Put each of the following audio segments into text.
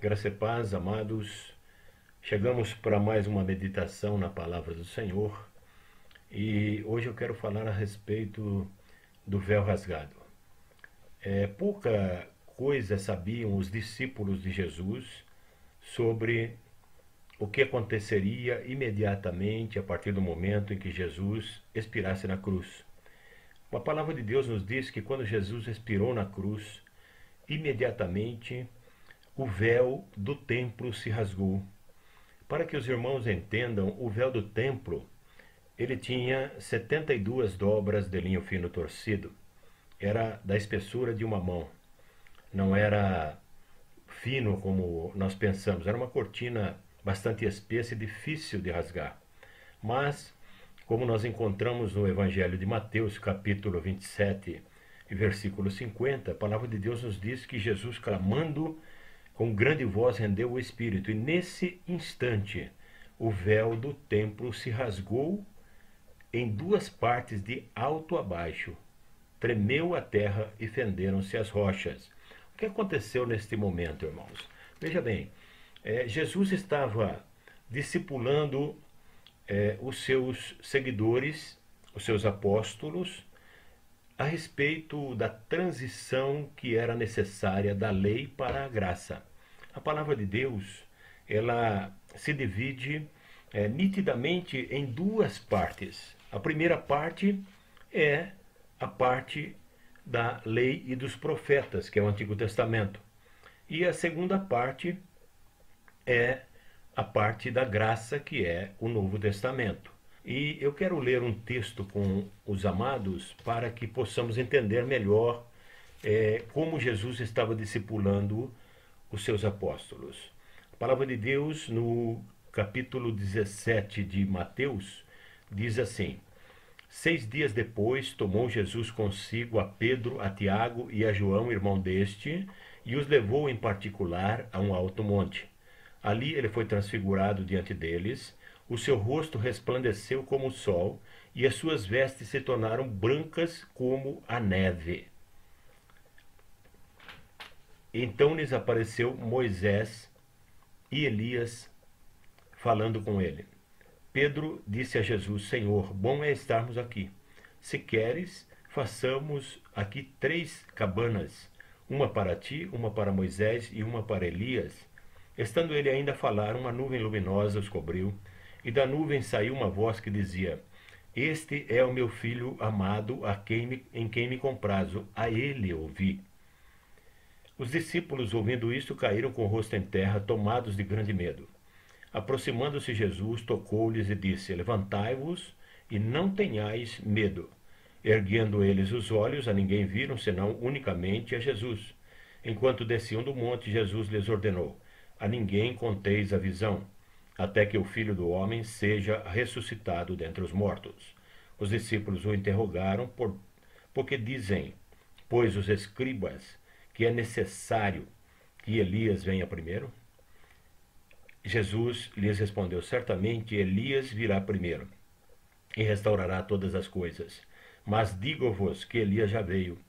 Graça e paz, amados. Chegamos para mais uma meditação na palavra do Senhor e hoje eu quero falar a respeito do véu rasgado. Pouca coisa sabiam os discípulos de Jesus sobre o que aconteceria imediatamente a partir do momento em que Jesus expirasse na cruz. A palavra de Deus nos diz que quando Jesus expirou na cruz, imediatamente o véu do templo se rasgou. Para que os irmãos entendam, o véu do templo, ele tinha 72 dobras de linho fino torcido. Era da espessura de uma mão. Não era fino como nós pensamos. Era uma cortina bastante espessa e difícil de rasgar. Mas, como nós encontramos no Evangelho de Mateus, capítulo 27, versículo 50, a palavra de Deus nos diz que Jesus, clamando com grande voz, rendeu o Espírito. E nesse instante, o véu do templo se rasgou em duas partes de alto a baixo. Tremeu a terra e fenderam-se as rochas. O que aconteceu neste momento, irmãos? Veja bem, Jesus estava discipulando os seus seguidores, os seus apóstolos, a respeito da transição que era necessária da lei para a graça. A palavra de Deus, ela se divide nitidamente em duas partes. A primeira parte é a parte da lei e dos profetas, que é o Antigo Testamento. E a segunda parte é a parte da graça, que é o Novo Testamento. E eu quero ler um texto com os amados para que possamos entender melhor como Jesus estava discipulando os seus apóstolos. A palavra de Deus, no capítulo 17 de Mateus, diz assim: 6 dias depois, tomou Jesus consigo a Pedro, a Tiago e a João, irmão deste, e os levou em particular a um alto monte. Ali ele foi transfigurado diante deles. O seu rosto resplandeceu como o sol, e as suas vestes se tornaram brancas como a neve. Então lhes apareceu Moisés e Elias falando com ele. Pedro disse a Jesus: Senhor, bom é estarmos aqui. Se queres, façamos aqui 3 cabanas, uma para ti, uma para Moisés e uma para Elias. Estando ele ainda a falar, uma nuvem luminosa os cobriu, e da nuvem saiu uma voz que dizia: Este é o meu filho amado, em quem me comprazo, a ele ouvi. Os discípulos, ouvindo isto, caíram com o rosto em terra, tomados de grande medo. Aproximando-se Jesus, tocou-lhes e disse: Levantai-vos e não tenhais medo. Erguendo eles os olhos, a ninguém viram, senão unicamente a Jesus. Enquanto desciam do monte, Jesus lhes ordenou: A ninguém conteis a visão, até que o Filho do Homem seja ressuscitado dentre os mortos. Os discípulos o interrogaram, porque dizem, pois os escribas, que é necessário que Elias venha primeiro? Jesus lhes respondeu: Certamente Elias virá primeiro e restaurará todas as coisas. Mas digo-vos que Elias já veio,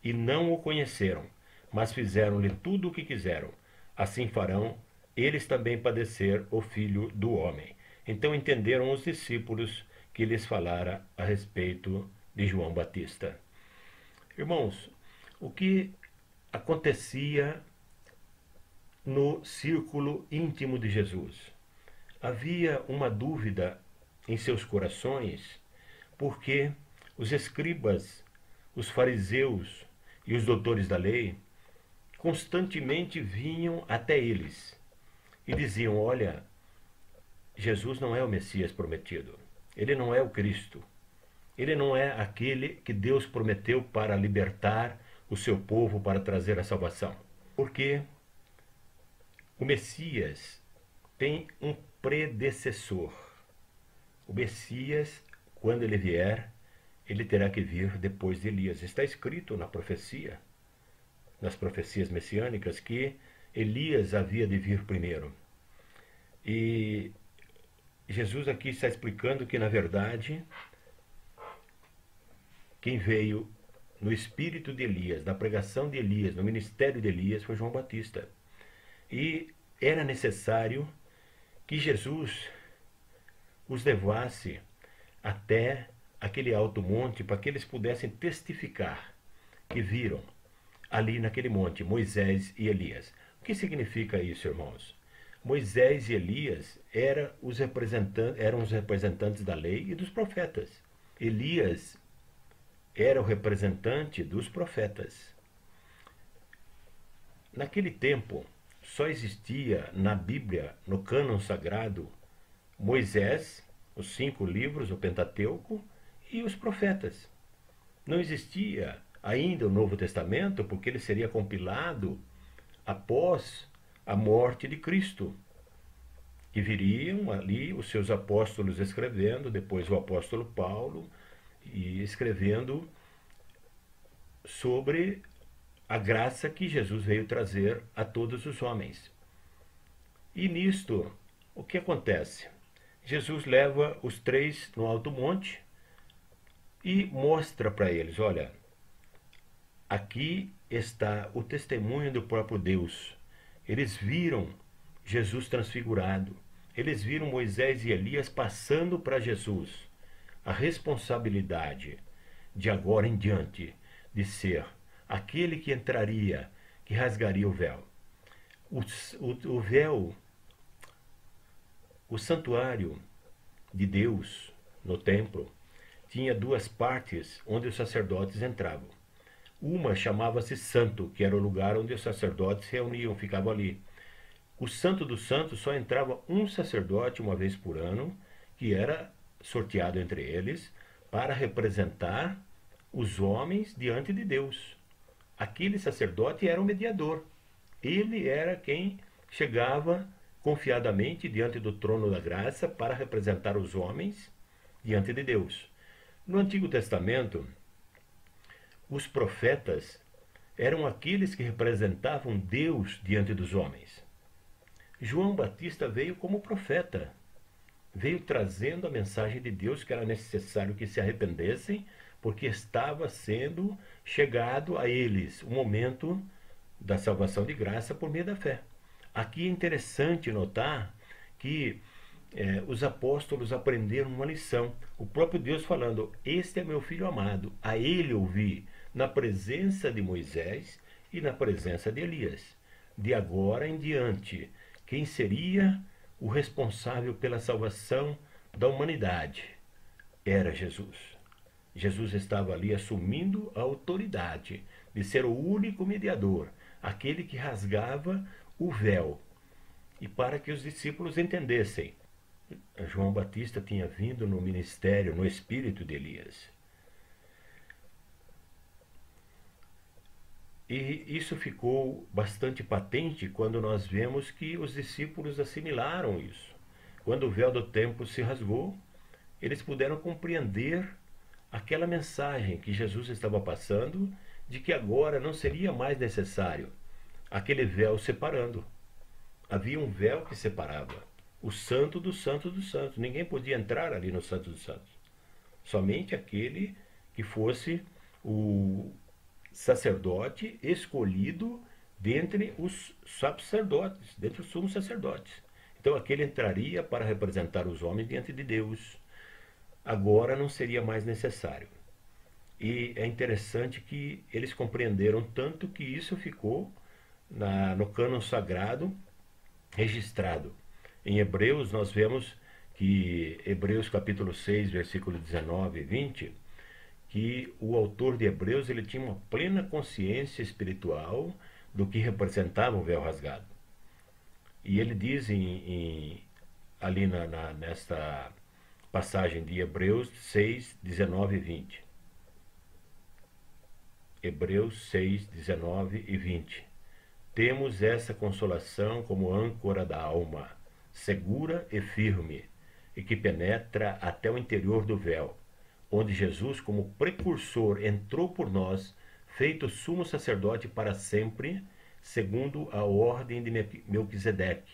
e não o conheceram, mas fizeram-lhe tudo o que quiseram. Assim farão eles também padecer o Filho do Homem. Então entenderam os discípulos que lhes falara a respeito de João Batista. Irmãos, o que acontecia no círculo íntimo de Jesus? Havia uma dúvida em seus corações, porque os escribas, os fariseus e os doutores da lei constantemente vinham até eles e diziam: olha, Jesus não é o Messias prometido, ele não é o Cristo, ele não é aquele que Deus prometeu para libertar o seu povo, para trazer a salvação. Porque o Messias tem um predecessor. O Messias, quando ele vier, ele terá que vir depois de Elias. Está escrito na profecia, nas profecias messiânicas, que Elias havia de vir primeiro. E Jesus aqui está explicando que, na verdade, quem veio no espírito de Elias, na pregação de Elias, no ministério de Elias, foi João Batista. E era necessário que Jesus os levasse até aquele alto monte para que eles pudessem testificar que viram ali naquele monte Moisés e Elias. O que significa isso, irmãos? Moisés e Elias eram os representantes da lei e dos profetas. Elias era o representante dos profetas. Naquele tempo, só existia na Bíblia, no cânon sagrado, Moisés, os 5 livros, o Pentateuco, e os profetas. Não existia ainda o Novo Testamento, porque ele seria compilado após a morte de Cristo. E viriam ali os seus apóstolos escrevendo, depois o apóstolo Paulo, e escrevendo sobre a graça que Jesus veio trazer a todos os homens. E nisto, o que acontece? Jesus leva os 3 no alto monte e mostra para eles, olha, aqui está o testemunho do próprio Deus. Eles viram Jesus transfigurado. Eles viram Moisés e Elias passando para Jesus a responsabilidade de agora em diante de ser aquele que entraria, que rasgaria o véu. O véu, o santuário de Deus no templo, tinha 2 partes onde os sacerdotes entravam. Uma chamava-se Santo, que era o lugar onde os sacerdotes se reuniam, ficavam ali. O Santo dos Santos só entrava um sacerdote uma vez por ano, que era sorteado entre eles para representar os homens diante de Deus. Aquele sacerdote era o mediador. Ele era quem chegava confiadamente diante do trono da graça para representar os homens diante de Deus. No Antigo Testamento, os profetas eram aqueles que representavam Deus diante dos homens. João Batista veio como profeta, veio trazendo a mensagem de Deus, que era necessário que se arrependessem, porque estava sendo chegado a eles o momento da salvação de graça por meio da fé. Aqui é interessante notar que os apóstolos aprenderam uma lição. O próprio Deus falando, este é meu filho amado, a ele ouvi, na presença de Moisés e na presença de Elias. De agora em diante, quem seria o responsável pela salvação da humanidade? Era Jesus. Jesus estava ali assumindo a autoridade de ser o único mediador, aquele que rasgava o véu. E para que os discípulos entendessem, João Batista tinha vindo no ministério, no espírito de Elias. E isso ficou bastante patente quando nós vemos que os discípulos assimilaram isso. Quando o véu do templo se rasgou, eles puderam compreender aquela mensagem que Jesus estava passando, de que agora não seria mais necessário aquele véu separando. Havia um véu que separava o santo do santo do santo. Ninguém podia entrar ali no santo dos santos. Somente aquele que fosse o sacerdote escolhido dentre os sacerdotes, dentre os sumos sacerdotes. Então aquele entraria para representar os homens diante de Deus. Agora não seria mais necessário. E é interessante que eles compreenderam tanto que isso ficou no cânon sagrado registrado. Em Hebreus nós vemos que, Hebreus capítulo 6, versículo 19 e 20, que o autor de Hebreus ele tinha uma plena consciência espiritual do que representava o véu rasgado. E ele diz ali nesta passagem de Hebreus 6, 19 e 20. Hebreus 6, 19 e 20. Temos essa consolação como âncora da alma, segura e firme, e que penetra até o interior do véu, onde Jesus, como precursor, entrou por nós, feito sumo sacerdote para sempre, segundo a ordem de Melquisedeque.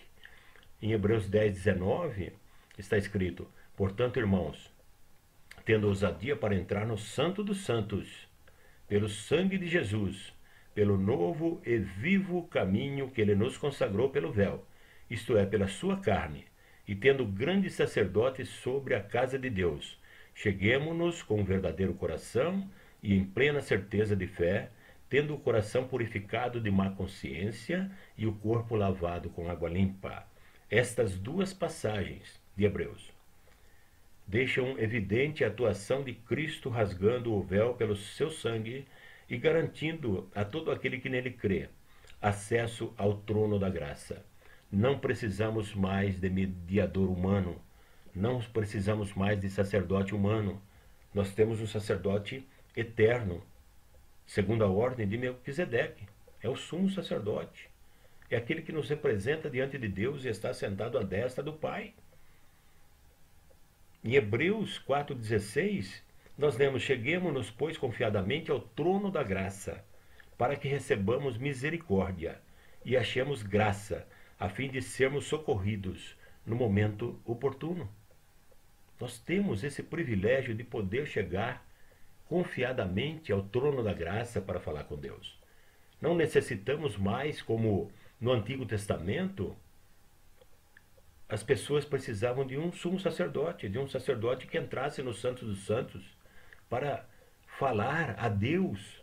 Em Hebreus 10, 19, está escrito, portanto, irmãos, tendo ousadia para entrar no Santo dos Santos, pelo sangue de Jesus, pelo novo e vivo caminho que ele nos consagrou pelo véu, isto é, pela sua carne, e tendo grande sacerdote sobre a casa de Deus, cheguemo-nos com um verdadeiro coração e em plena certeza de fé, tendo o coração purificado de má consciência e o corpo lavado com água limpa. Estas duas passagens de Hebreus deixam evidente a atuação de Cristo rasgando o véu pelo seu sangue e garantindo a todo aquele que nele crê acesso ao trono da graça. Não precisamos mais de mediador humano, não precisamos mais de sacerdote humano. Nós temos um sacerdote eterno, segundo a ordem de Melquisedeque. É o sumo sacerdote. É aquele que nos representa diante de Deus e está sentado à destra do Pai. Em Hebreus 4,16, nós lemos: cheguemo-nos, pois, confiadamente ao trono da graça, para que recebamos misericórdia e achemos graça, a fim de sermos socorridos no momento oportuno. Nós temos esse privilégio de poder chegar confiadamente ao trono da graça para falar com Deus. Não necessitamos mais, como no Antigo Testamento, as pessoas precisavam de um sumo sacerdote, de um sacerdote que entrasse no Santo dos Santos para falar a Deus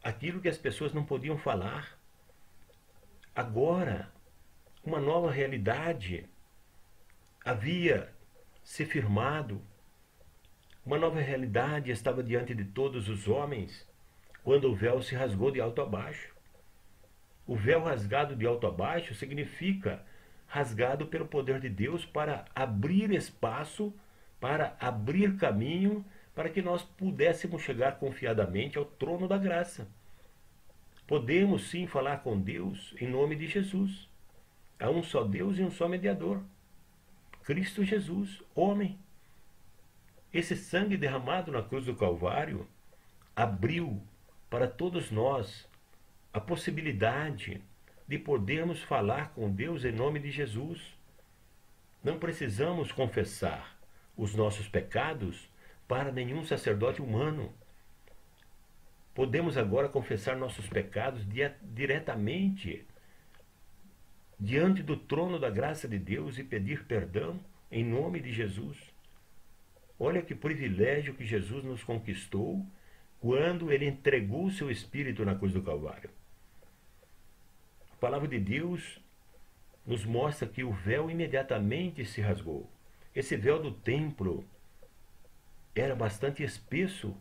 aquilo que as pessoas não podiam falar. Agora, uma nova realidade havia se firmado, uma nova realidade estava diante de todos os homens quando o véu se rasgou de alto a baixo. O véu rasgado de alto a baixo significa rasgado pelo poder de Deus para abrir espaço, para abrir caminho, para que nós pudéssemos chegar confiadamente ao trono da graça. Podemos sim falar com Deus em nome de Jesus. Há um só Deus e um só mediador, Cristo Jesus, homem. Esse sangue derramado na cruz do Calvário abriu para todos nós a possibilidade de podermos falar com Deus em nome de Jesus. Não precisamos confessar os nossos pecados para nenhum sacerdote humano. Podemos agora confessar nossos pecados diretamente diante do trono da graça de Deus e pedir perdão em nome de Jesus. Olha que privilégio que Jesus nos conquistou quando ele entregou o seu Espírito na cruz do Calvário. A palavra de Deus nos mostra que o véu imediatamente se rasgou. Esse véu do templo era bastante espesso,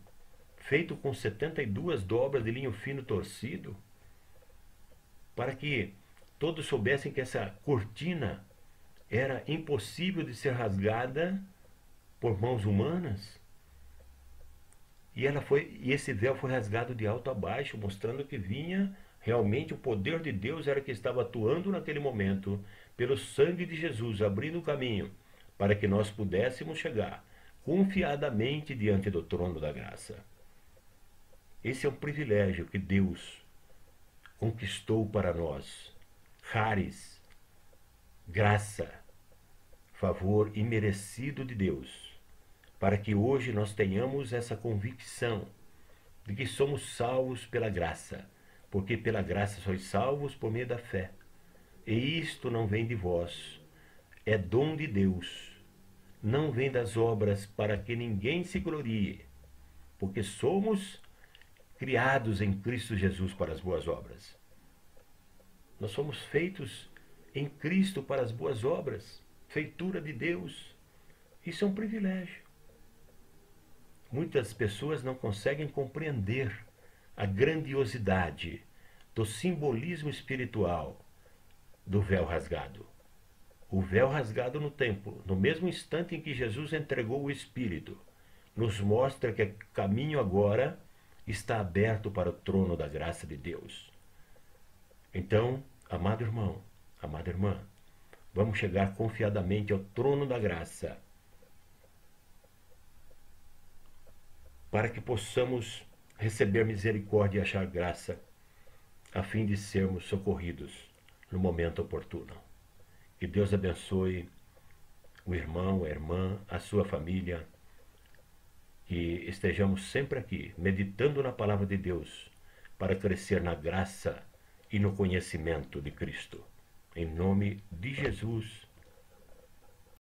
feito com 72 dobras de linho fino torcido, para que todos soubessem que essa cortina era impossível de ser rasgada por mãos humanas. E esse véu foi rasgado de alto a baixo, mostrando que vinha realmente o poder de Deus era que estava atuando naquele momento, pelo sangue de Jesus, abrindo o caminho para que nós pudéssemos chegar confiadamente diante do trono da graça. Esse é um privilégio que Deus conquistou para nós. Charis, graça, favor imerecido de Deus, para que hoje nós tenhamos essa convicção de que somos salvos pela graça, porque pela graça sois salvos por meio da fé. E isto não vem de vós, é dom de Deus, não vem das obras para que ninguém se glorie, porque somos criados em Cristo Jesus para as boas obras. Nós somos feitos em Cristo para as boas obras, feitura de Deus. Isso é um privilégio. Muitas pessoas não conseguem compreender a grandiosidade do simbolismo espiritual do véu rasgado. O véu rasgado no templo, no mesmo instante em que Jesus entregou o Espírito, nos mostra que o caminho agora está aberto para o trono da graça de Deus. Então, amado irmão, amada irmã, vamos chegar confiadamente ao trono da graça, para que possamos receber misericórdia e achar graça, a fim de sermos socorridos no momento oportuno. Que Deus abençoe o irmão, a irmã, a sua família, que estejamos sempre aqui, meditando na palavra de Deus, para crescer na graça e no conhecimento de Cristo. Em nome de Jesus.